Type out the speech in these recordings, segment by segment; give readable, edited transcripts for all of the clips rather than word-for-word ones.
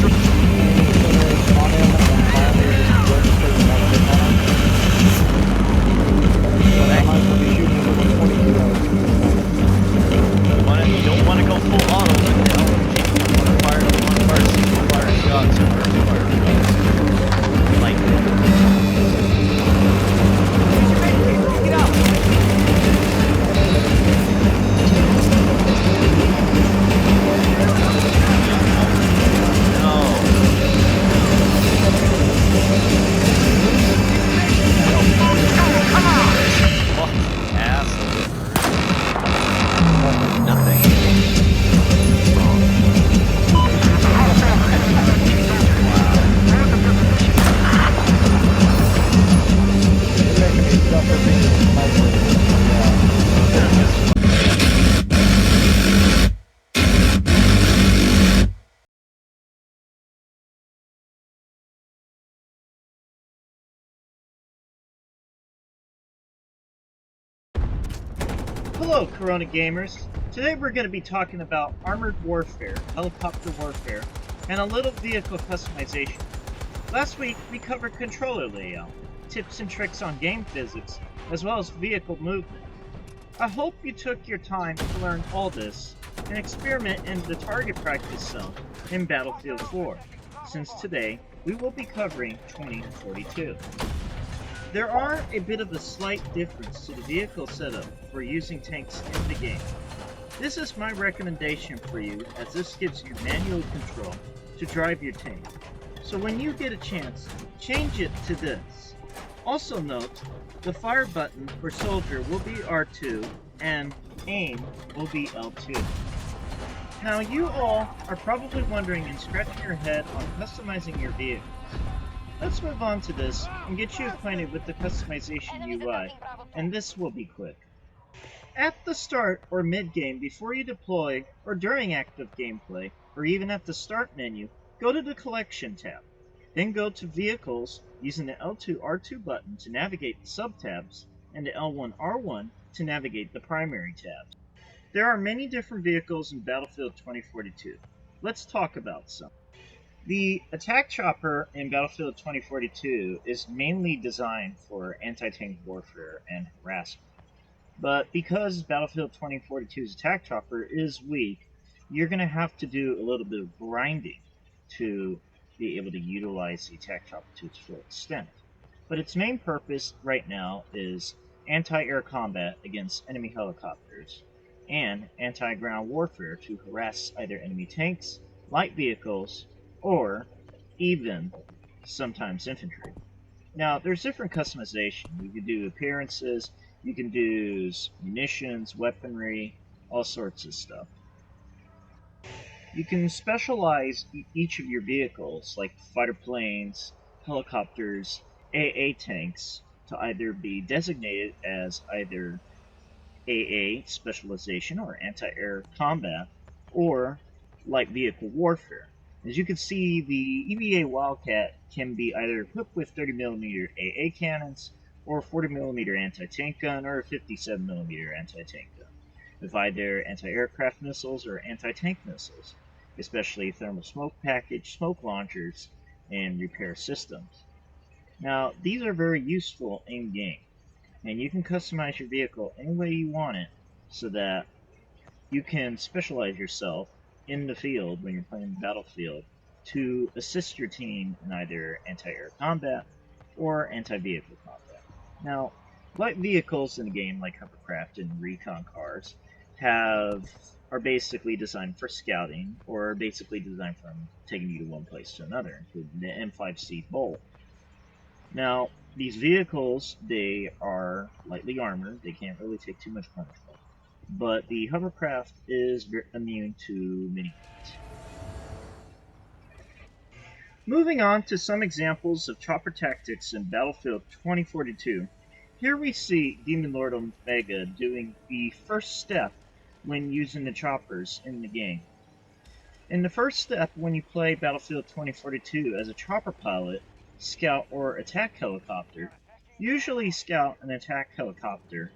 You don't want to go full auto with the LMG. You want to fire single fire shots or burst fire shots. Like get out. No. Come on. Oh, asshole. Nothing. Hello, Corona Gamers. Today we're going to be talking about armored warfare, helicopter warfare, and a little vehicle customization. Last week we covered controller layout, tips and tricks on game physics, as well as vehicle movement. I hope you took your time to learn all this and experiment in the target practice zone in Battlefield 4, since today we will be covering 2042. There are a bit of a slight difference to the vehicle setup for using tanks in the game. This is my recommendation for you, as this gives you manual control to drive your tank. So when you get a chance, change it to this. Also note, the fire button for soldier will be R2 and aim will be L2. Now you all are probably wondering and scratching your head on customizing your vehicles. Let's move on to this and get you acquainted with the customization UI, and this will be quick. At the start or mid-game before you deploy, or during active gameplay, or even at the start menu, go to the Collection tab. Then go to Vehicles using the L2-R2 button to navigate the sub-tabs, and the L1-R1 to navigate the primary tabs. There are many different vehicles in Battlefield 2042. Let's talk about some. The attack chopper in Battlefield 2042 is mainly designed for anti-tank warfare and harassment. But because Battlefield 2042's attack chopper is weak, you're going to have to do a little bit of grinding to be able to utilize the attack chopper to its full extent. But its main purpose right now is anti-air combat against enemy helicopters and anti-ground warfare to harass either enemy tanks, light vehicles, or even sometimes infantry. Now, there's different customization. You can do appearances, you can do munitions, weaponry, all sorts of stuff. You can specialize each of your vehicles, like fighter planes, helicopters, AA tanks, to either be designated as either AA specialization or anti-air combat, or light vehicle warfare. As you can see, the EBAA WILDCAT can be either equipped with 30mm AA cannons, or 40mm anti-tank gun, or a 57mm anti-tank gun, with either anti-aircraft missiles or anti-tank missiles, especially thermal smoke package, smoke launchers, and repair systems. Now, these are very useful in-game, and you can customize your vehicle any way you want it, so that you can specialize yourself in the field when you're playing the battlefield to assist your team in either anti-air combat or anti-vehicle combat. Now, light vehicles in the game like hovercraft and recon cars are basically designed for scouting, or basically designed for taking you to one place to another, including the M5C Bolt. Now, these vehicles, they are lightly armored, they can't really take too much punishment, but the hovercraft is immune to mini hits. Moving on to some examples of chopper tactics in Battlefield 2042, here we see Demon Lord Omega doing the first step when using the choppers in the game. In the first step, when you play Battlefield 2042 as a chopper pilot, scout, or attack helicopter, usually scout and attack helicopter.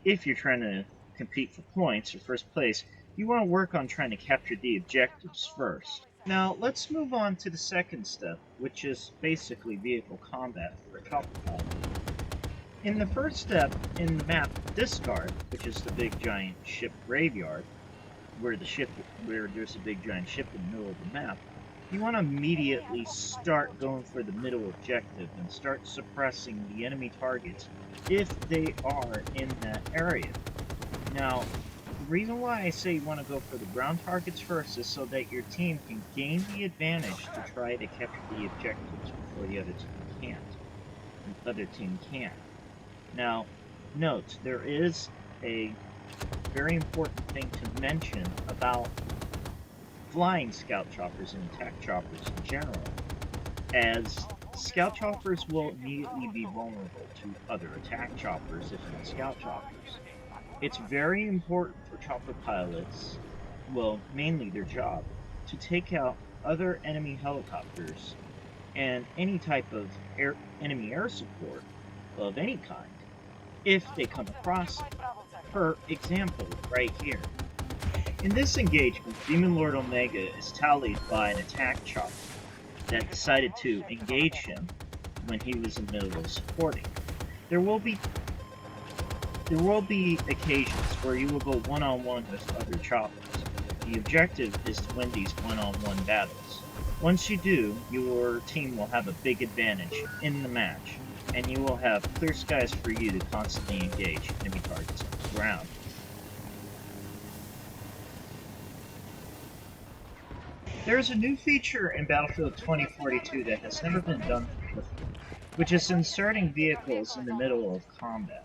If you're trying to compete for points or first place, you want to work on trying to capture the objectives first. Now, let's move on to the second step, which is basically vehicle combat for a chopper pilot. In the first step, in the map Discard, which is the big giant ship graveyard, where there's a big giant ship in the middle of the map, you want to immediately start going for the middle objective and start suppressing the enemy targets if they are in that area. Now, the reason why I say you want to go for the ground targets first is so that your team can gain the advantage to try to capture the objectives before the other team can. Now, note, there is a very important thing to mention about flying scout choppers and attack choppers in general, as scout choppers will immediately be vulnerable to other attack choppers, if not scout choppers. It's very important for chopper pilots, well, mainly their job, to take out other enemy helicopters and any type of enemy air support of any kind if they come across it. For example, right here. In this engagement, Demon Lord Omega is tallied by an attack chopper that decided to engage him when he was in the middle of supporting. There will be occasions where you will go one-on-one with other choppers. The objective is to win these one-on-one battles. Once you do, your team will have a big advantage in the match, and you will have clear skies for you to constantly engage enemy targets on the ground. There is a new feature in Battlefield 2042 that has never been done before, which is inserting vehicles in the middle of combat.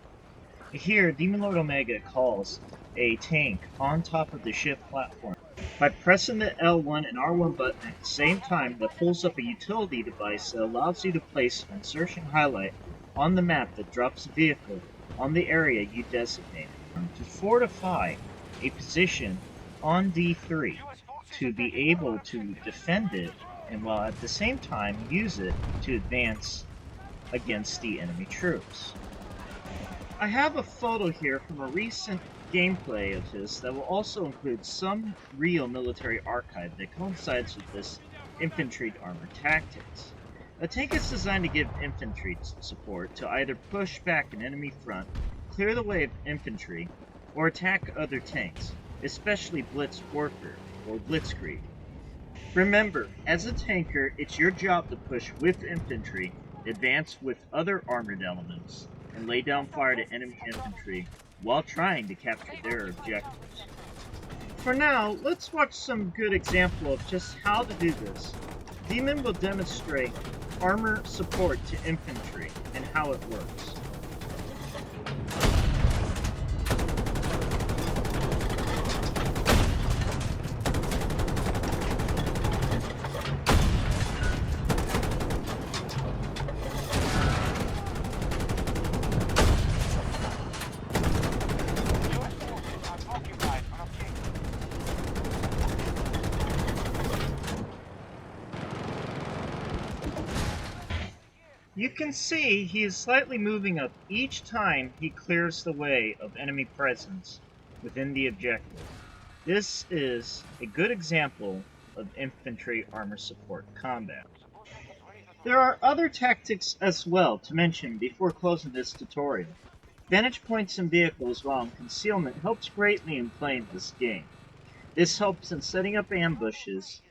Here, Demon Lord Omega calls a tank on top of the ship platform. By pressing the L1 and R1 button at the same time, that pulls up a utility device that allows you to place an insertion highlight on the map that drops a vehicle on the area you designated to fortify a position on D3 to be able to defend it, and while at the same time use it to advance against the enemy troops. I have a photo here from a recent gameplay of his that will also include some real military archive that coincides with this infantry armor tactics. A tank is designed to give infantry support to either push back an enemy front, clear the way of infantry, or attack other tanks, especially blitz warfare or blitzkrieg. Remember, as a tanker, it's your job to push with infantry, advance with other armored elements, and lay down fire to enemy infantry while trying to capture their objectives. For now, let's watch some good example of just how to do this. Demon will demonstrate armor support to infantry and how it works. You can see he is slightly moving up each time he clears the way of enemy presence within the objective. This is a good example of infantry armor support combat. There are other tactics as well to mention before closing this tutorial. Vantage points and vehicles while in concealment helps greatly in playing this game. This helps in setting up ambushes,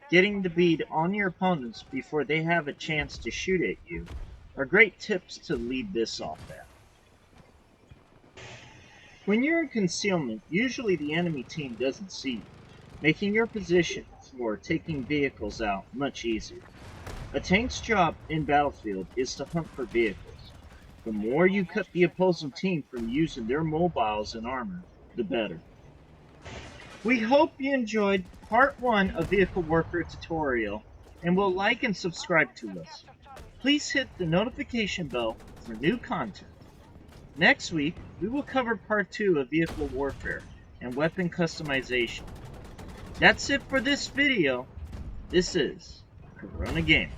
getting the bead on your opponents before they have a chance to shoot at you, are great tips to lead this off at. When you're in concealment, usually the enemy team doesn't see you, making your position for taking vehicles out much easier. A tank's job in Battlefield is to hunt for vehicles. The more you cut the opposing team from using their mobiles and armor, the better. We hope you enjoyed part 1 of Vehicle Warfare tutorial and will like and subscribe to us. Please hit the notification bell for new content. Next week, we will cover part 2 of Vehicle Warfare and weapon customization. That's it for this video. This is Corona Gamers.